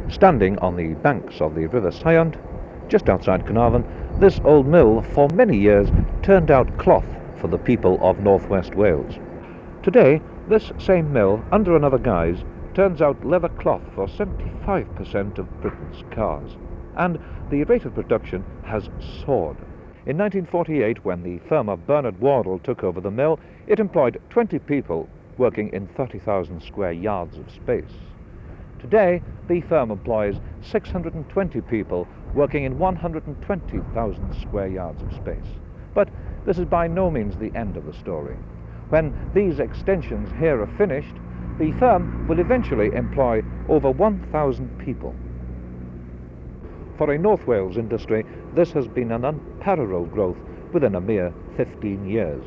Standing on the banks of the River Seiont, just outside Caernarfon, this old mill for many years turned out cloth for the people of northwest Wales. Today, this same mill, under another guise, turns out leather cloth for 75% of Britain's cars, and the rate of production has soared. In 1948, when the firm of Bernard Wardle took over the mill, it employed 20 people working in 30,000 square yards of space. Today, the firm employs 620 people working in 120,000 square yards of space. But this is by no means the end of the story. When these extensions here are finished, the firm will eventually employ over 1,000 people. For a North Wales industry, this has been an unparalleled growth within a mere 15 years.